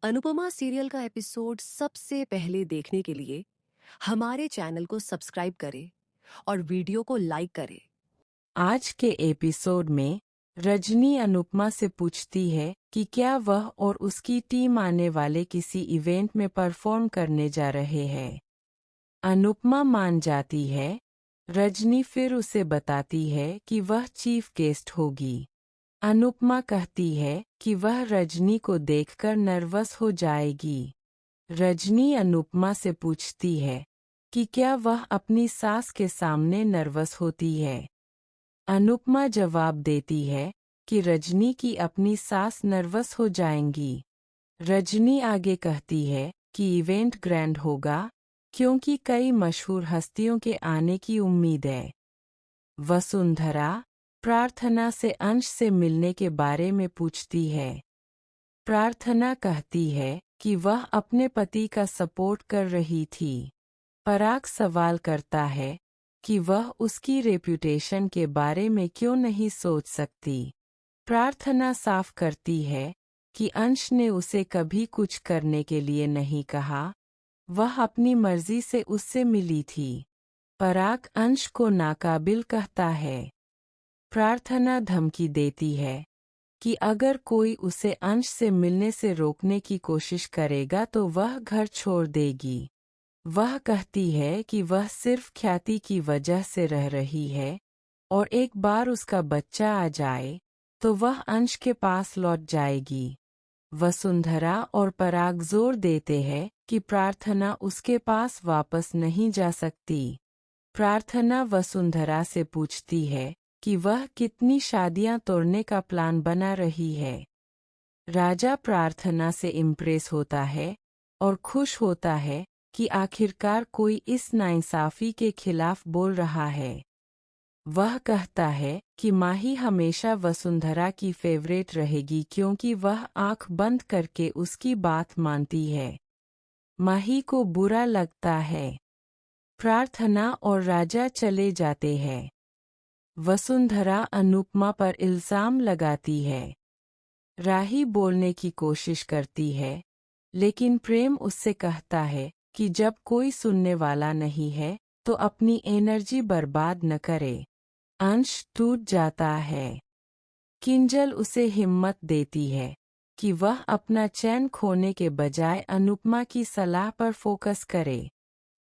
Anupama serial का episode सबसे पहले देखने के लिए हमारे चैनल को सब्सक्राइब करें और वीडियो को लाइक करें। आज के एपिसोड में रजनी अनुपमा से पूछती है कि क्या वह और उसकी टीम आने वाले किसी इवेंट में परफॉर्म करने जा रहे हैं। अनुपमा मान जाती है। रजनी फिर उसे बताती है कि वह चीफ गेस्ट होगी। अनुपमा कहती है कि वह रजनी को देखकर नर्वस हो जाएगी। रजनी अनुपमा से पूछती है कि क्या वह अपनी सास के सामने नर्वस होती है। अनुपमा जवाब देती है कि रजनी की अपनी सास नर्वस हो जाएंगी। रजनी आगे कहती है कि इवेंट ग्रैंड होगा क्योंकि कई मशहूर हस्तियों के आने की उम्मीद है। वसुंधरा प्रार्थना से अंश से मिलने के बारे में पूछती है। प्रार्थना कहती है कि वह अपने पति का सपोर्ट कर रही थी। पराग सवाल करता है कि वह उसकी रेप्यूटेशन के बारे में क्यों नहीं सोच सकती। प्रार्थना साफ करती है कि अंश ने उसे कभी कुछ करने के लिए नहीं कहा, वह अपनी मर्जी से उससे मिली थी। पराग अंश को नाकाबिल कहता है। प्रार्थना धमकी देती है कि अगर कोई उसे अंश से मिलने से रोकने की कोशिश करेगा तो वह घर छोड़ देगी। वह कहती है कि वह सिर्फ ख्याति की वजह से रह रही है और एक बार उसका बच्चा आ जाए तो वह अंश के पास लौट जाएगी। वसुंधरा और पराग जोर देते हैं कि प्रार्थना उसके पास वापस नहीं जा सकती। प्रार्थना वसुंधरा से पूछती है कि वह कितनी शादियां तोड़ने का प्लान बना रही है। राजा प्रार्थना से इम्प्रेस होता है और खुश होता है कि आखिरकार कोई इस नाइंसाफी के खिलाफ बोल रहा है। वह कहता है कि माही हमेशा वसुंधरा की फेवरेट रहेगी क्योंकि वह आंख बंद करके उसकी बात मानती है। माही को बुरा लगता है। प्रार्थना और राजा चले जाते हैं। वसुंधरा अनुपमा पर इल्जाम लगाती है। राही बोलने की कोशिश करती है, लेकिन प्रेम उससे कहता है कि जब कोई सुनने वाला नहीं है तो अपनी एनर्जी बर्बाद न करे। अंश टूट जाता है। किंजल उसे हिम्मत देती है कि वह अपना चैन खोने के बजाय अनुपमा की सलाह पर फोकस करे।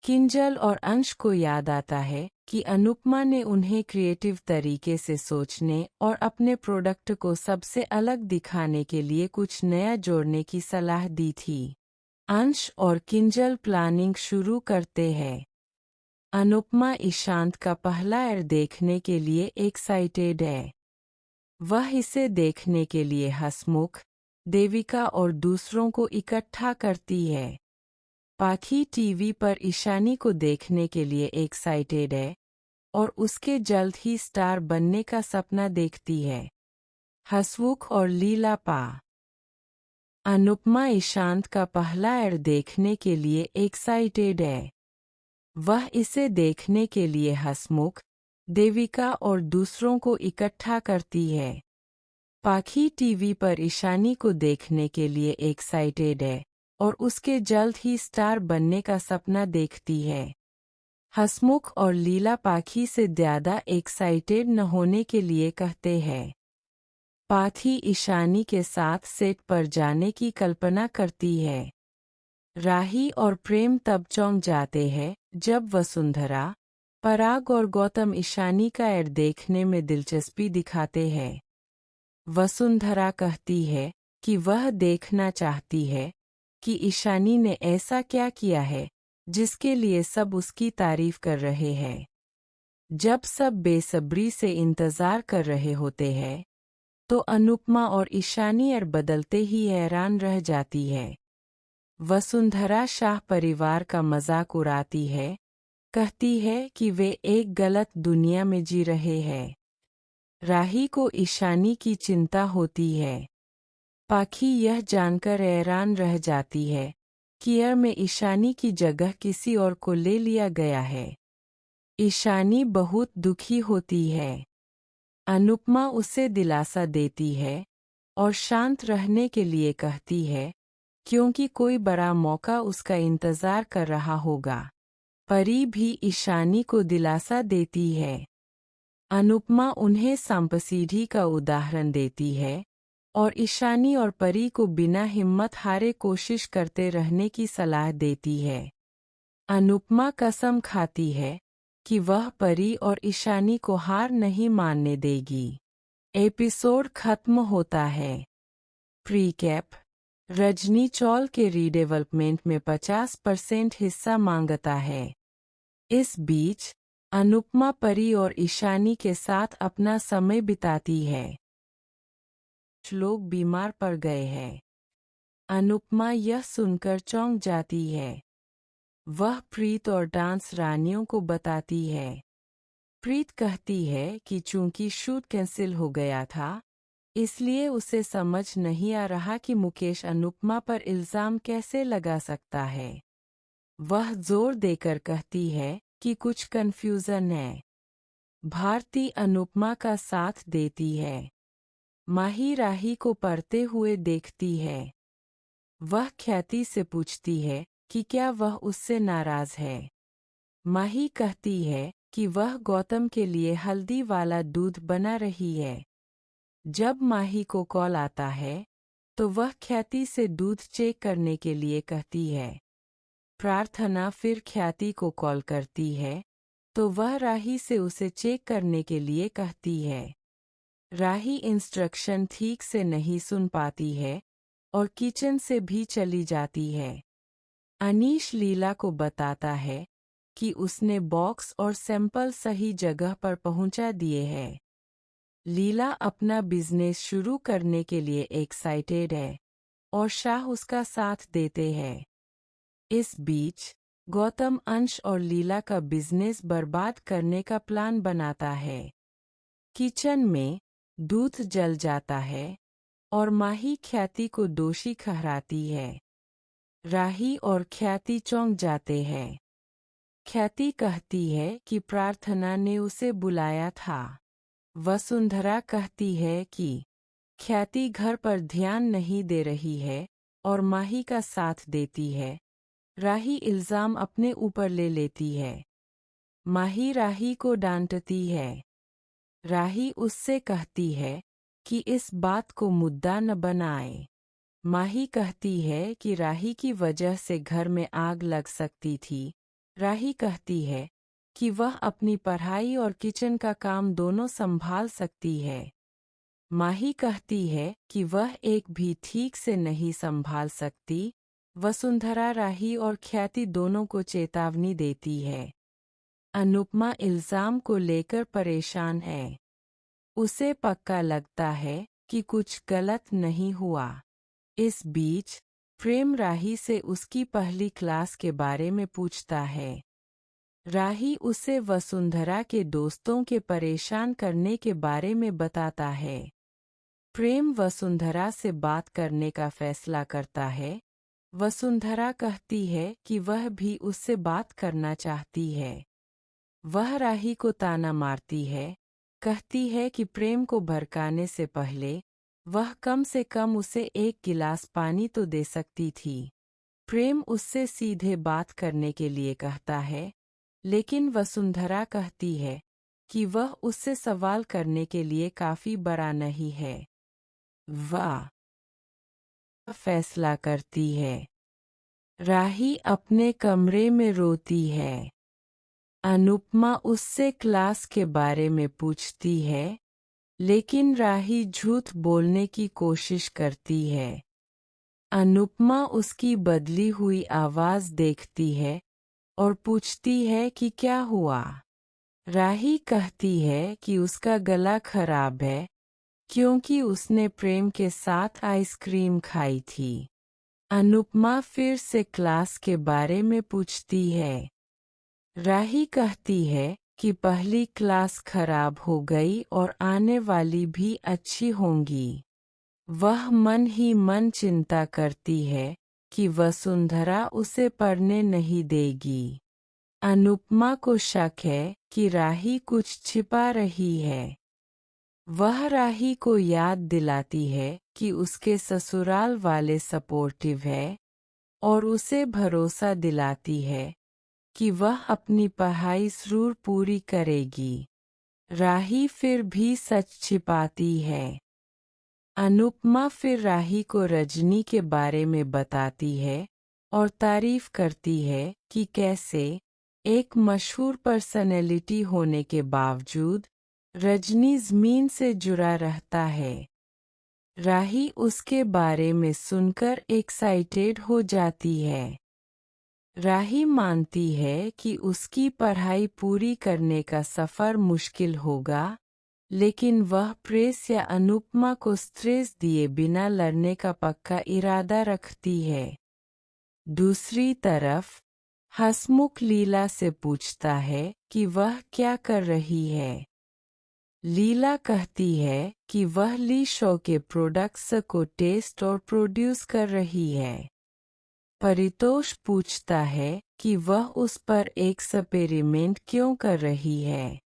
किंजल और अंश को याद आता है कि अनुपमा ने उन्हें क्रिएटिव तरीके से सोचने और अपने प्रोडक्ट को सबसे अलग दिखाने के लिए कुछ नया जोड़ने की सलाह दी थी। अंश और किंजल प्लानिंग शुरू करते हैं। अनुपमा ईशांत का पहला एड देखने के लिए एक्साइटेड है। वह इसे देखने के लिए हसमुख, देविका और दूसरों को इकट्ठा करती है। पाखी टीवी पर ईशानी को देखने के लिए एक्साइटेड है और उसके जल्द ही स्टार बनने का सपना देखती है। हसमुख और लीला पा। अनुपमा ईशांत का पहला एड देखने के लिए एक्साइटेड है। वह इसे देखने के लिए हसमुख, देविका और दूसरों को इकट्ठा करती है। पाखी टीवी पर ईशानी को देखने के लिए एक्साइटेड है और उसके जल्द ही स्टार बनने का सपना देखती है। हसमुख और लीला पाखी से ज़्यादा एक्साइटेड न होने के लिए कहते हैं। पाखी ईशानी के साथ सेट पर जाने की कल्पना करती है। राही और प्रेम तब चौंक जाते हैं जब वसुंधरा, पराग और गौतम ईशानी का एड देखने में दिलचस्पी दिखाते हैं। वसुंधरा कहती है कि वह देखना चाहती है कि ईशानी ने ऐसा क्या किया है जिसके लिए सब उसकी तारीफ कर रहे हैं। जब सब बेसब्री से इंतजार कर रहे होते हैं तो अनुपमा और ईशानी एड बदलते ही हैरान रह जाती है। वसुंधरा शाह परिवार का मजाक उड़ाती है, कहती है कि वे एक गलत दुनिया में जी रहे हैं। राही को ईशानी की चिंता होती है। पाखी यह जानकर हैरान रह जाती है कि एयर में ईशानी की जगह किसी और को ले लिया गया है। ईशानी बहुत दुखी होती है। अनुपमा उसे दिलासा देती है और शांत रहने के लिए कहती है क्योंकि कोई बड़ा मौका उसका इंतजार कर रहा होगा। परी भी ईशानी को दिलासा देती है। अनुपमा उन्हें सांपसीढ़ी का उदाहरण देती है और ईशानी और परी को बिना हिम्मत हारे कोशिश करते रहने की सलाह देती है। अनुपमा कसम खाती है कि वह परी और ईशानी को हार नहीं मानने देगी। एपिसोड खत्म होता है। प्रीकैप। रजनी चौल के रीडेवलपमेंट में 50% हिस्सा मांगता है। इस बीच अनुपमा परी और ईशानी के साथ अपना समय बिताती है। लोग बीमार पड़ गए हैं। अनुपमा यह सुनकर चौंक जाती है। वह प्रीत और डांस रानियों को बताती है। प्रीत कहती है कि चूंकि शूट कैंसिल हो गया था, इसलिए उसे समझ नहीं आ रहा कि मुकेश अनुपमा पर इल्जाम कैसे लगा सकता है। वह जोर देकर कहती है कि कुछ कन्फ्यूजन है। भारती अनुपमा का साथ देती है। माही राही को पढ़ते हुए देखती है। वह ख्याति से पूछती है कि क्या वह उससे नाराज है। माही कहती है कि वह गौतम के लिए हल्दी वाला दूध बना रही है। जब माही को कॉल आता है तो वह ख्याति से दूध चेक करने के लिए कहती है। प्रार्थना फिर ख्याति को कॉल करती है तो वह राही से उसे चेक करने के लिए कहती है। राही इंस्ट्रक्शन ठीक से नहीं सुन पाती है और किचन से भी चली जाती है। अनीश लीला को बताता है कि उसने बॉक्स और सैंपल सही जगह पर पहुंचा दिए हैं। लीला अपना बिजनेस शुरू करने के लिए एक्साइटेड है और शाह उसका साथ देते हैं। इस बीच गौतम अंश और लीला का बिजनेस बर्बाद करने का प्लान बनाता है। किचन में दूध जल जाता है और माही ख्याति को दोषी ठहराती है। राही और ख्याति चौंक जाते हैं। ख्याति कहती है कि प्रार्थना ने उसे बुलाया था। वसुंधरा कहती है कि ख्याति घर पर ध्यान नहीं दे रही है और माही का साथ देती है। राही इल्जाम अपने ऊपर ले लेती है। माही राही को डांटती है। राही उससे कहती है कि इस बात को मुद्दा न बनाए। माही कहती है कि राही की वजह से घर में आग लग सकती थी। राही कहती है कि वह अपनी पढ़ाई और किचन का काम दोनों संभाल सकती है। माही कहती है कि वह एक भी ठीक से नहीं संभाल सकती। वसुंधरा राही और ख्याति दोनों को चेतावनी देती है। अनुपमा इल्जाम को लेकर परेशान है। उसे पक्का लगता है कि कुछ गलत नहीं हुआ। इस बीच प्रेम राही से उसकी पहली क्लास के बारे में पूछता है। राही उसे वसुंधरा के दोस्तों के परेशान करने के बारे में बताता है। प्रेम वसुंधरा से बात करने का फैसला करता है। वसुंधरा कहती है कि वह भी उससे बात करना चाहती है। वह राही को ताना मारती है, कहती है कि प्रेम को भड़काने से पहले वह कम से कम उसे एक गिलास पानी तो दे सकती थी। प्रेम उससे सीधे बात करने के लिए कहता है, लेकिन वसुंधरा कहती है कि वह उससे सवाल करने के लिए काफी बड़ा नहीं है। वह फैसला करती है। राही अपने कमरे में रोती है। अनुपमा उससे क्लास के बारे में पूछती है, लेकिन राही झूठ बोलने की कोशिश करती है। अनुपमा उसकी बदली हुई आवाज देखती है और पूछती है कि क्या हुआ। राही कहती है कि उसका गला खराब है क्योंकि उसने प्रेम के साथ आइसक्रीम खाई थी। अनुपमा फिर से क्लास के बारे में पूछती है। राही कहती है कि पहली क्लास खराब हो गई और आने वाली भी अच्छी होंगी। वह मन ही मन चिंता करती है कि वसुंधरा उसे पढ़ने नहीं देगी। अनुपमा को शक है कि राही कुछ छिपा रही है। वह राही को याद दिलाती है कि उसके ससुराल वाले सपोर्टिव है और उसे भरोसा दिलाती है कि वह अपनी पढ़ाई ज़रूर पूरी करेगी। राही फिर भी सच छिपाती है। अनुपमा फिर राही को रजनी के बारे में बताती है और तारीफ करती है कि कैसे एक मशहूर पर्सनैलिटी होने के बावजूद रजनी ज़मीन से जुड़ा रहता है। राही उसके बारे में सुनकर एक्साइटेड हो जाती है। राही मानती है कि उसकी पढ़ाई पूरी करने का सफ़र मुश्किल होगा, लेकिन वह प्रेस या अनुपमा को स्ट्रेस दिए बिना लड़ने का पक्का इरादा रखती है। दूसरी तरफ, हसमुख लीला से पूछता है कि वह क्या कर रही है। लीला कहती है कि वह ली शो के प्रोडक्ट्स को टेस्ट और प्रोड्यूस कर रही है। परितोष पूछता है कि वह उस पर एक एक्सपेरिमेंट क्यों कर रही है।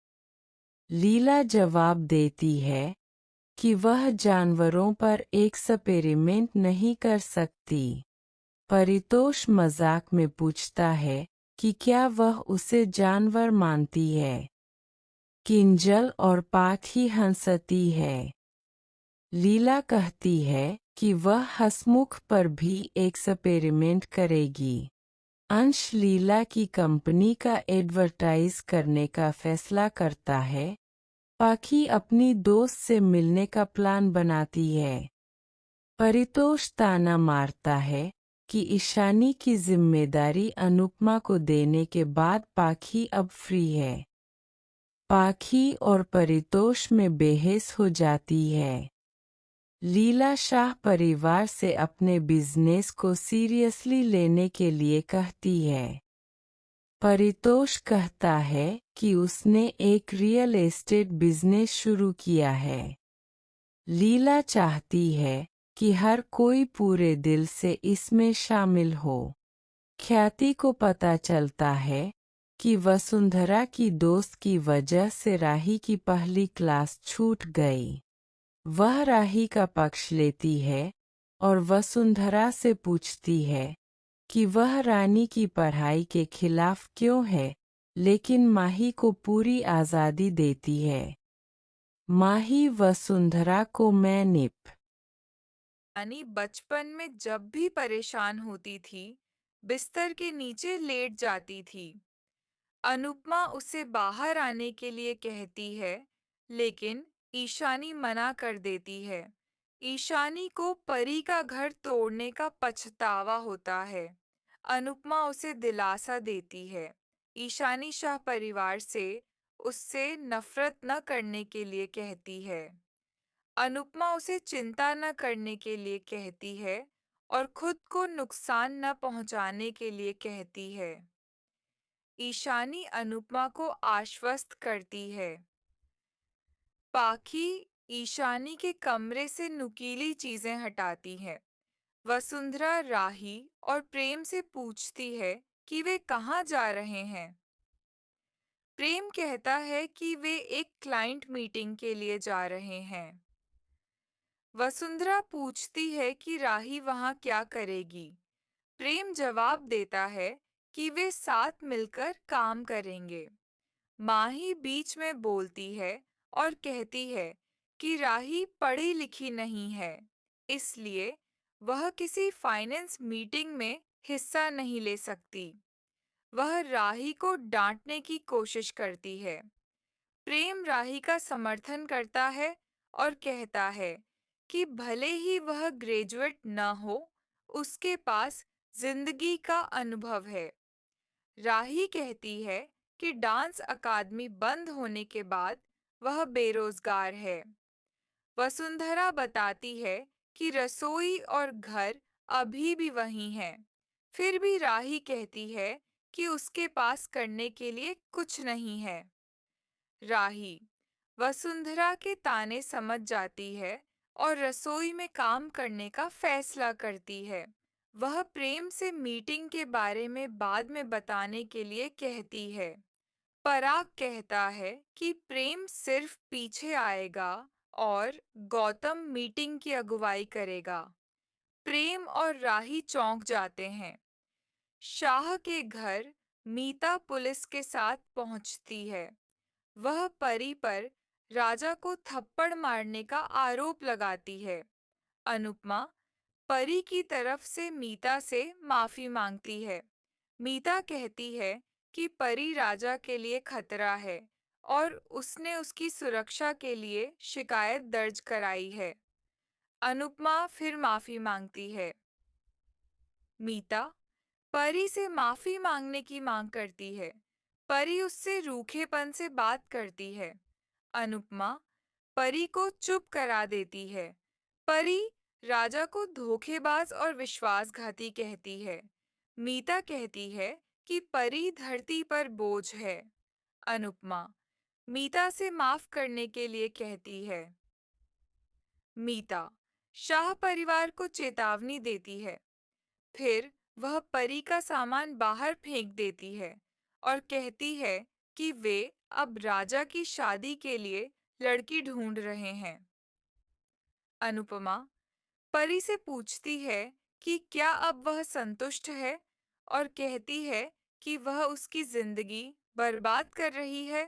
लीला जवाब देती है कि वह जानवरों पर एक एक्सपेरिमेंट नहीं कर सकती। परितोष मजाक में पूछता है कि क्या वह उसे जानवर मानती है। किंजल और पाठी हंसती है। लीला कहती है कि वह हसमुख पर भी एक एक्सपेरिमेंट करेगी। अंश लीला की कंपनी का एडवर्टाइज करने का फैसला करता है। पाखी अपनी दोस्त से मिलने का प्लान बनाती है। परितोष ताना मारता है कि ईशानी की जिम्मेदारी अनुपमा को देने के बाद पाखी अब फ्री है। पाखी और परितोष में बहस हो जाती है। लीला शाह परिवार से अपने बिजनेस को सीरियसली लेने के लिए कहती है। परितोष कहता है कि उसने एक रियल एस्टेट बिजनेस शुरू किया है। लीला चाहती है कि हर कोई पूरे दिल से इसमें शामिल हो। ख्याति को पता चलता है कि वसुंधरा की दोस्त की वजह से राही की पहली क्लास छूट गई। वह राही का पक्ष लेती है और वसुंधरा से पूछती है कि वह रानी की पढ़ाई के खिलाफ क्यों है, लेकिन माही को पूरी आज़ादी देती है। माही वसुंधरा को रानी बचपन में जब भी परेशान होती थी, बिस्तर के नीचे लेट जाती थी। अनुपमा उसे बाहर आने के लिए कहती है, लेकिन ईशानी मना कर देती है। ईशानी को परी का घर तोड़ने का पछतावा होता है। अनुपमा उसे दिलासा देती है। ईशानी शाह परिवार से उससे नफरत न करने के लिए कहती है। अनुपमा उसे चिंता न करने के लिए कहती है और खुद को नुकसान न पहुंचाने के लिए कहती है। ईशानी अनुपमा को आश्वस्त करती है। पाखी ईशानी के कमरे से नुकीली चीजें हटाती है। वसुंधरा राही और प्रेम से पूछती है कि वे कहाँ जा रहे हैं। प्रेम कहता है कि वे एक क्लाइंट मीटिंग के लिए जा रहे हैं। वसुंधरा पूछती है कि राही वहां क्या करेगी। प्रेम जवाब देता है कि वे साथ मिलकर काम करेंगे। माही बीच में बोलती है और कहती है कि राही पढ़ी लिखी नहीं है, इसलिए वह किसी फाइनेंस मीटिंग में हिस्सा नहीं ले सकती। वह राही को डांटने की कोशिश करती है। प्रेम राही का समर्थन करता है और कहता है कि भले ही वह ग्रेजुएट न हो, उसके पास जिंदगी का अनुभव है। राही कहती है कि डांस अकादमी बंद होने के बाद वह बेरोजगार है। वसुंधरा बताती है कि रसोई और घर अभी भी वही हैं। फिर भी राही कहती है कि उसके पास करने के लिए कुछ नहीं है। राही वसुंधरा के ताने समझ जाती है और रसोई में काम करने का फैसला करती है। वह प्रेम से मीटिंग के बारे में बाद में बताने के लिए कहती है। पराग कहता है कि प्रेम सिर्फ पीछे आएगा और गौतम मीटिंग की अगुवाई करेगा। प्रेम और राही चौंक जाते हैं। शाह के घर मीता पुलिस के साथ पहुंचती है। वह परी पर राजा को थप्पड़ मारने का आरोप लगाती है। अनुपमा परी की तरफ से मीता से माफी मांगती है। मीता कहती है कि परी राजा के लिए खतरा है और उसने उसकी सुरक्षा के लिए शिकायत दर्ज कराई है। अनुपमा फिर माफी मांगती है। मीता परी से माफी मांगने की मांग करती है। परी उससे रूखेपन से बात करती है। अनुपमा परी को चुप करा देती है। परी राजा को धोखेबाज और विश्वासघाती कहती है। मीता कहती है कि परी धरती पर बोझ है। अनुपमा मीता से माफ करने के लिए कहती है। मीता शाह परिवार को चेतावनी देती है। फिर वह परी का सामान बाहर फेंक देती है और कहती है कि वे अब राजा की शादी के लिए लड़की ढूंढ रहे हैं। अनुपमा परी से पूछती है कि क्या अब वह संतुष्ट है और कहती है कि वह उसकी जिंदगी बर्बाद कर रही है।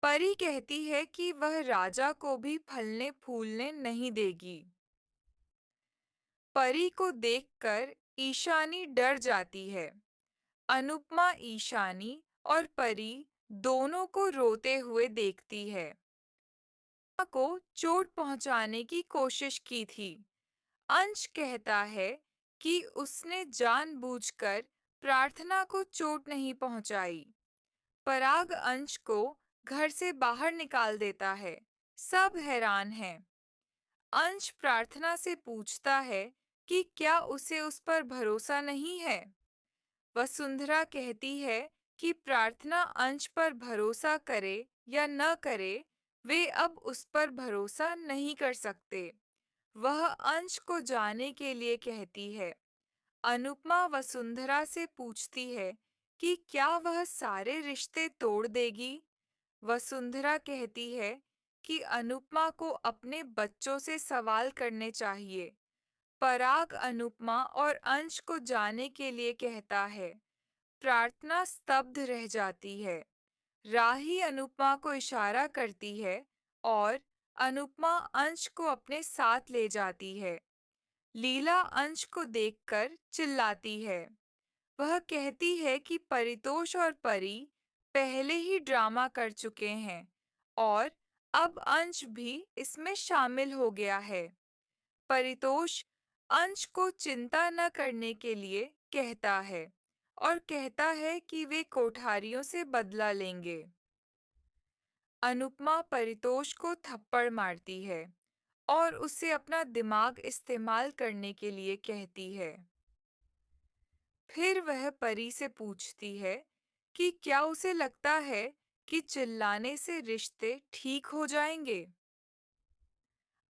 परी कहती है कि वह राजा को भी फलने फूलने नहीं देगी। परी को देखकर ईशानी डर जाती है। अनुपमा ईशानी और परी दोनों को रोते हुए देखती है। को चोट पहुंचाने की कोशिश की थी। अंश कहता है कि उसने जानबूझकर प्रार्थना को चोट नहीं पहुंचाई। पराग अंश को घर से बाहर निकाल देता है। सब हैरान हैं। अंश प्रार्थना से पूछता है कि क्या उसे उस पर भरोसा नहीं है। वसुंधरा कहती है कि प्रार्थना अंश पर भरोसा करे या न करे, वे अब उस पर भरोसा नहीं कर सकते। वह अंश को जाने के लिए कहती है। अनुपमा वसुंधरा से पूछती है कि क्या वह सारे रिश्ते तोड़ देगी। वसुंधरा कहती है कि अनुपमा को अपने बच्चों से सवाल करने चाहिए। पराग अनुपमा और अंश को जाने के लिए कहता है। प्रार्थना स्तब्ध रह जाती है। राही अनुपमा को इशारा करती है और अनुपमा अंश को अपने साथ ले जाती है। लीला अंश को देखकर चिल्लाती है। वह कहती है कि परितोष और परी पहले ही ड्रामा कर चुके हैं और अब अंश भी इसमें शामिल हो गया है। परितोष अंश को चिंता न करने के लिए कहता है और कहता है कि वे कोठारियों से बदला लेंगे। अनुपमा परितोष को थप्पड़ मारती है और उसे अपना दिमाग इस्तेमाल करने के लिए कहती है। फिर वह परी से पूछती है कि क्या उसे लगता है कि चिल्लाने से रिश्ते ठीक हो जाएंगे।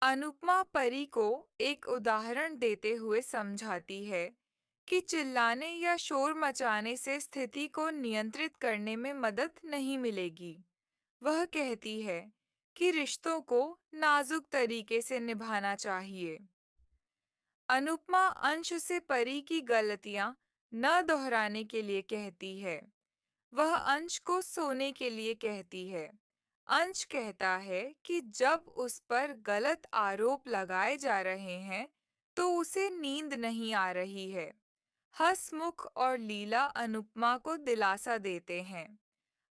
अनुपमा परी को एक उदाहरण देते हुए समझाती है कि चिल्लाने या शोर मचाने से स्थिति को नियंत्रित करने में मदद नहीं मिलेगी। वह कहती है कि रिश्तों को नाजुक तरीके से निभाना चाहिए। अनुपमा अंश से परी की गलतियां न दोहराने के लिए कहती है। वह अंश को सोने के लिए कहती है। अंश कहता है कि जब उस पर गलत आरोप लगाए जा रहे हैं, तो उसे नींद नहीं आ रही है। हसमुख और लीला अनुपमा को दिलासा देते हैं।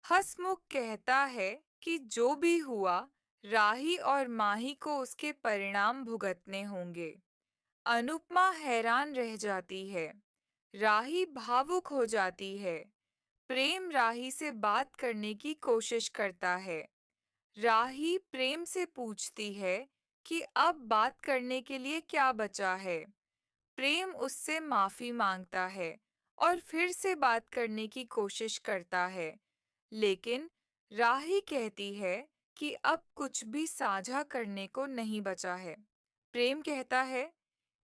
हसमुख कहता है कि जो भी हुआ, राही और माही को उसके परिणाम भुगतने होंगे। अनुपमा हैरान रह जाती है। राही भावुक हो जाती है। प्रेम राही से बात करने की कोशिश करता है। राही प्रेम से पूछती है कि अब बात करने के लिए क्या बचा है। प्रेम उससे माफी मांगता है और फिर से बात करने की कोशिश करता है, लेकिन राही कहती है कि अब कुछ भी साझा करने को नहीं बचा है। प्रेम कहता है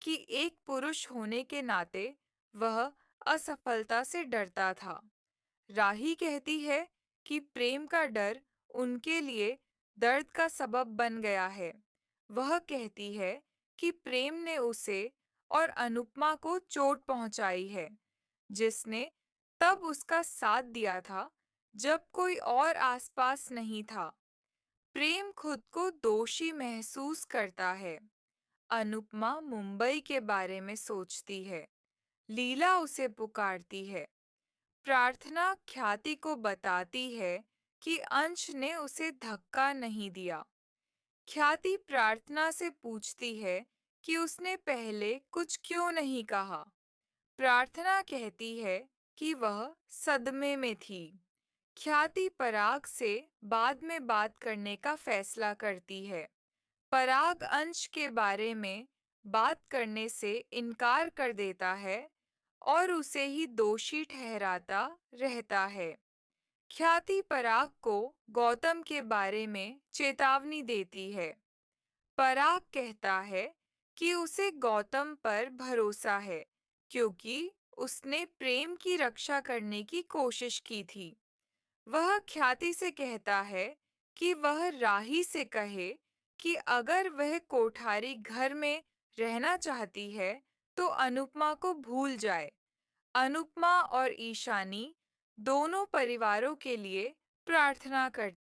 कि एक पुरुष होने के नाते वह असफलता से डरता था। राही कहती है कि प्रेम का डर उनके लिए दर्द का सबब बन गया है। वह कहती है कि प्रेम ने उसे और अनुपमा को चोट पहुंचाई है, जिसने तब उसका साथ दिया था जब कोई और आसपास नहीं था। प्रेम खुद को दोषी महसूस करता है। अनुपमा मुंबई के बारे में सोचती है। लीला उसे पुकारती है। प्रार्थना ख्याति को बताती है कि अंश ने उसे धक्का नहीं दिया। ख्याति प्रार्थना से पूछती है कि उसने पहले कुछ क्यों नहीं कहा। प्रार्थना कहती है कि वह सदमे में थी। ख्याति पराग से बाद में बात करने का फैसला करती है। पराग अंश के बारे में बात करने से इनकार कर देता है और उसे ही दोषी ठहराता रहता है। ख्याति पराग को गौतम के बारे में चेतावनी देती है। पराग कहता है कि उसे गौतम पर भरोसा है, क्योंकि उसने प्रेम की रक्षा करने की कोशिश की थी। वह ख्याति से कहता है कि वह राही से कहे कि अगर वह कोठारी घर में रहना चाहती है तो अनुपमा को भूल जाए। अनुपमा और ईशानी दोनों परिवारों के लिए प्रार्थना करती